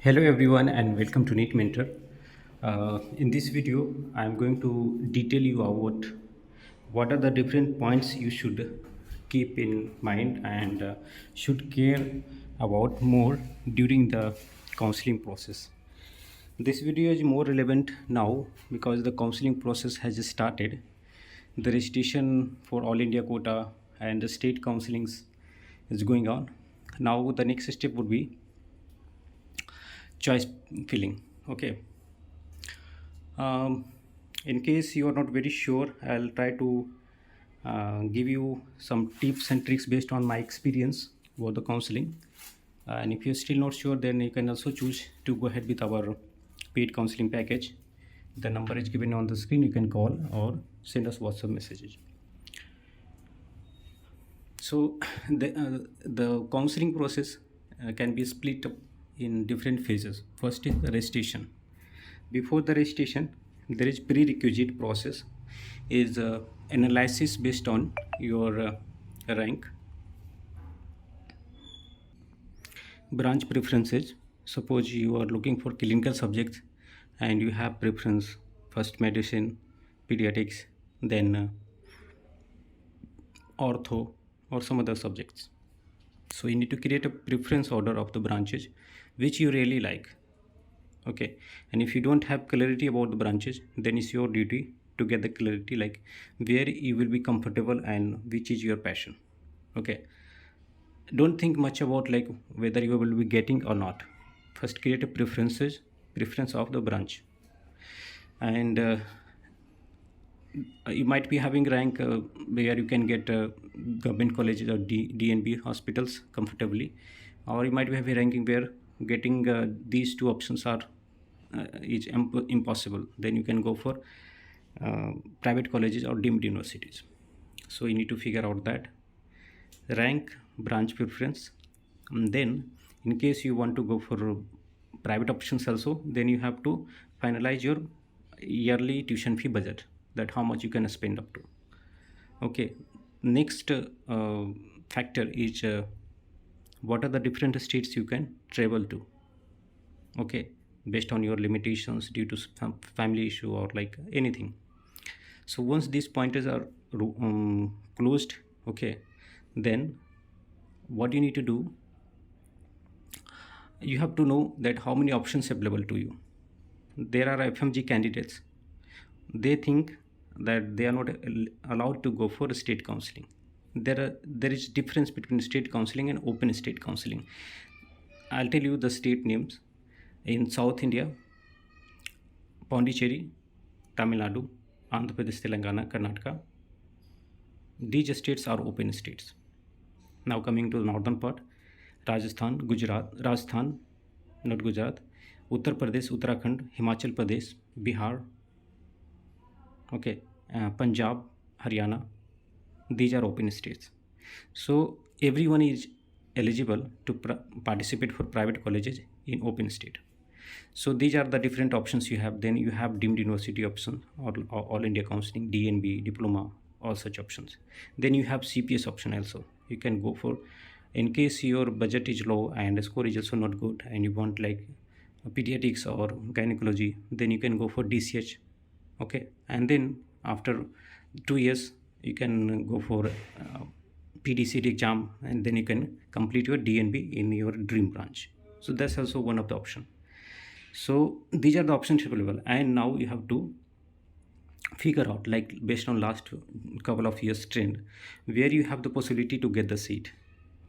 Hello everyone and welcome to NEET Mentor. In this video, I am going to detail you about what are the different points you should keep in mind and should care about more during the counseling process. This video is more relevant now because the counseling process has started. The registration for All India quota and the state counselings is going on. Now the next step would be choice filling. Okay. um, in case you are not very sure, I'll try to give you some tips and tricks based on my experience about the counseling. And if you're still not sure, then you can also choose to go ahead with our paid counseling package. The number is given on the screen. You can call or send us WhatsApp messages. So the counseling process can be split up in different phases. First is the registration. Before the registration, there is prerequisite process, is analysis based on your rank, branch preferences. Suppose you are looking for clinical subjects and you have preference first medicine, pediatrics, then ortho or some other subjects. So you need to create a preference order of the branches which you really like. Okay, and if you don't have clarity about the branches, then it's your duty to get the clarity, like where you will be comfortable and which is your passion. Okay, don't think much about like whether you will be getting or not. First create a preference of the branch. And you might be having rank where you can get government colleges or DNB hospitals comfortably, or you might be having ranking where getting these two options are impossible. Then you can go for private colleges or deemed universities. So you need to figure out that rank, branch preference, and then in case you want to go for private options also, then you have to finalize your yearly tuition fee budget, that how much you can spend up to. Okay, next factor is what are the different states you can travel to. Okay, based on your limitations due to some family issue or like anything. So once these pointers are closed, okay, then what you need to do, you have to know that how many options available to you. There are FMG candidates, they think that they are not allowed to go for state counseling. There is difference between state counseling and open state counseling. I'll tell you the state names. In South India, Pondicherry, Tamil Nadu, Andhra Pradesh, Telangana, Karnataka, these states are open states. Now coming to the northern part, Rajasthan, not Gujarat, Uttar Pradesh, Uttarakhand, Himachal Pradesh, Bihar, okay, Punjab, Haryana, these are open states. So everyone is eligible to participate for private colleges in open state. So these are the different options you have. Then you have deemed university option or all India counseling, DNB, diploma, all such options. Then you have CPS option also. You can go for, in case your budget is low and the score is also not good and you want like pediatrics or gynecology, then you can go for DCH. Okay, and then after 2 years you can go for PDCD exam, and then you can complete your DNB in your dream branch. So that's also one of the option. So these are the options available, and now you have to figure out, like based on last couple of years trend, where you have the possibility to get the seat.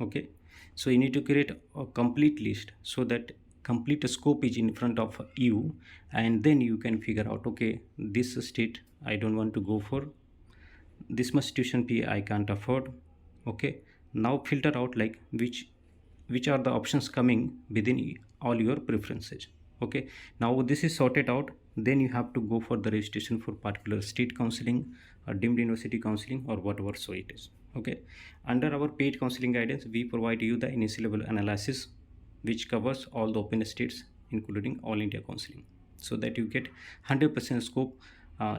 Okay, so you need to create a complete list so that complete scope is in front of you, and then you can figure out, okay, this state I don't want to go for, this much tuition fee I can't afford. Okay, now filter out like which are the options coming within all your preferences. Okay, now this is sorted out, then you have to go for the registration for particular state counseling or deemed university counseling or whatever so it is. Okay, under our paid counseling guidance, we provide you the initial level analysis which covers all the open states including all India counseling, so that you get 100% scope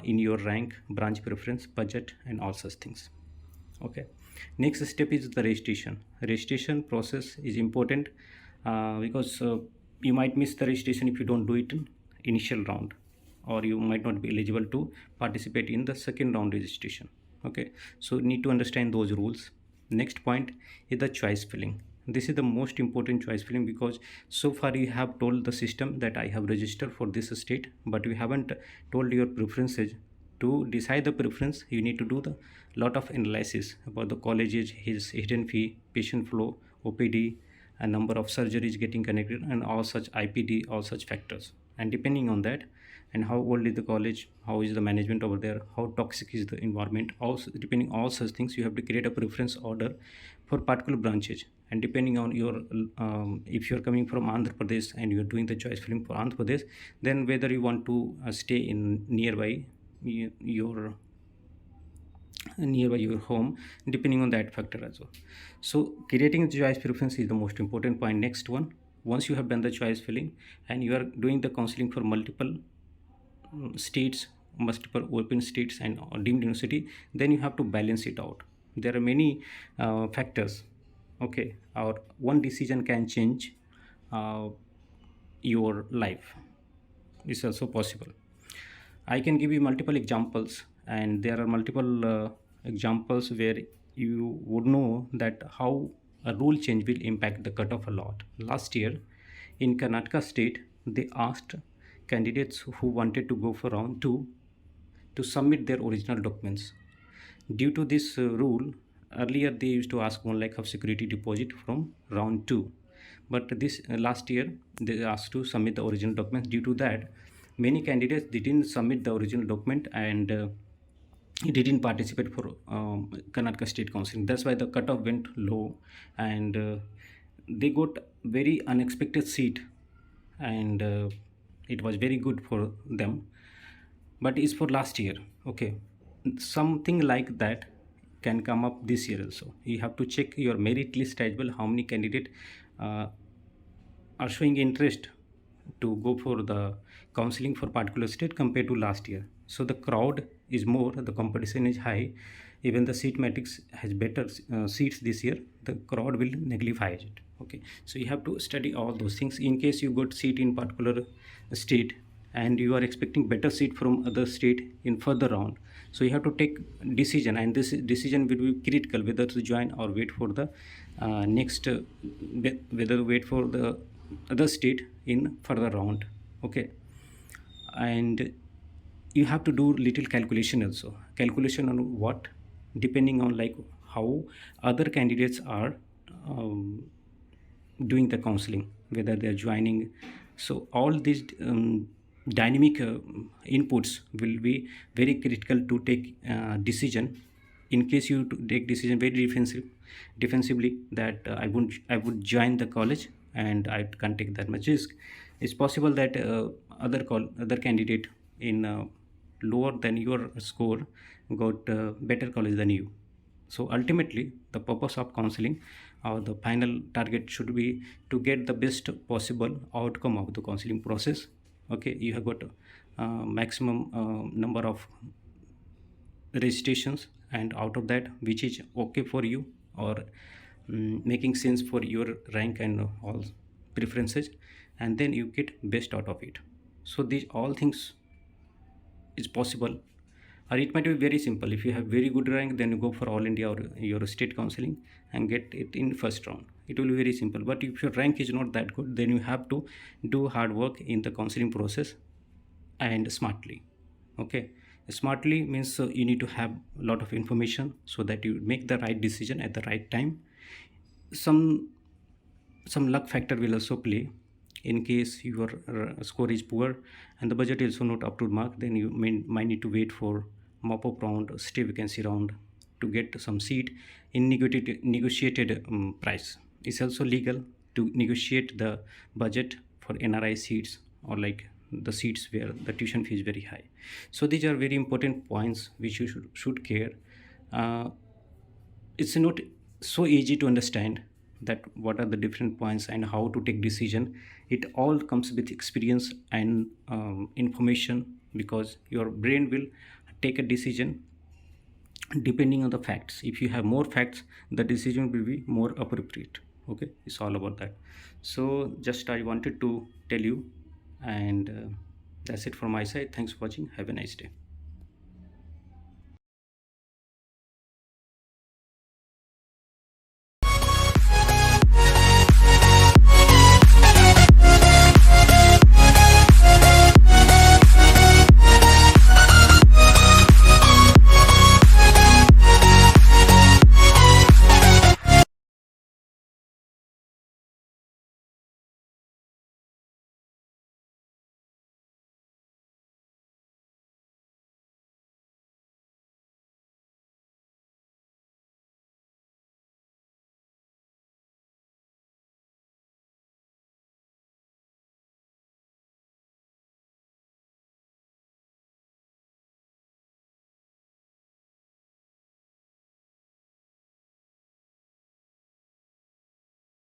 in your rank, branch preference, budget, and all such things. Okay, next step is the registration process is important because you might miss the registration if you don't do it in initial round, or you might not be eligible to participate in the second round registration. Okay, so need to understand those rules. Next point is the choice filling. This is the most important, choice filling, because so far you have told the system that I have registered for this state, but you haven't told your preferences. To decide the preference, you need to do the lot of analysis about the colleges, his hidden fee, patient flow, OPD, a number of surgeries getting connected, and all such IPD, all such factors. And depending on that, and how old is the college, how is the management over there, how toxic is the environment, also depending all such things, you have to create a preference order for particular branches. And depending on your if you're coming from Andhra Pradesh and you're doing the choice filling for Andhra Pradesh, then whether you want to stay in nearby your home, depending on that factor as well. So creating the choice preference is the most important point. Next one, once you have done the choice filling and you are doing the counseling for multiple states, multiple open states and deemed university, then you have to balance it out. There are many factors. Okay, or one decision can change uh, your life. It's also possible. I can give you multiple examples, and there are multiple examples where you would know that how a rule change will impact the cutoff a lot. Last year, in Karnataka state, they asked candidates who wanted to go for round two to submit their original documents. Due to this rule, earlier they used to ask 1 lakh of security deposit from round two, but this last year they asked to submit the original documents. Due to that, many candidates didn't submit the original document, and didn't participate for Karnataka State Counseling. That's why the cutoff went low, and they got very unexpected seat, and it was very good for them. But it's for last year. Okay, something like that can come up this year also. You have to check your merit list as well, how many candidate uh, are showing interest to go for the counseling for particular state compared to last year. So the crowd is more, the competition is high. Even the seat matrix has better seats this year, the crowd will neglify it. Okay, so you have to study all those things. In case you got seat in particular state and you are expecting better seat from other state in further round, so you have to take decision, and this decision will be critical whether to join or wait for the next whether wait for the other state in further round. Okay, and you have to do little calculation also. Calculation on what? Depending on like how other candidates are um, doing the counseling, whether they are joining. So all these dynamic inputs will be very critical to take decision. In case you take decision very defensively that I would join the college and I can't take that much risk, it's possible that other candidate in lower than your score got better college than you. So ultimately, the purpose of counseling or the final target should be to get the best possible outcome of the counseling process. Okay, you have got maximum number of registrations, and out of that, which is okay for you or making sense for your rank and all preferences, and then you get best out of it. So these all things is possible, or it might be very simple. If you have very good rank, then you go for all India or your state counseling and get it in first round. It will be very simple. But if your rank is not that good, then you have to do hard work in the counseling process, and smartly. Okay, smartly means you need to have a lot of information so that you make the right decision at the right time. Some some luck factor will also play. In case your score is poor and the budget is also not up to mark, then you might need to wait for mop-up round, stay vacancy round, to get some seat in negotiated price. It's also legal to negotiate the budget for NRI seats, or like the seats where the tuition fee is very high. So these are very important points which you should care. uh, it's not so easy to understand that what are the different points and how to take decision. It all comes with experience and information, because your brain will take a decision depending on the facts. If you have more facts, the decision will be more appropriate. Okay, it's all about that. So just I wanted to tell you, and that's it from my side. Thanks for watching. Have a nice day.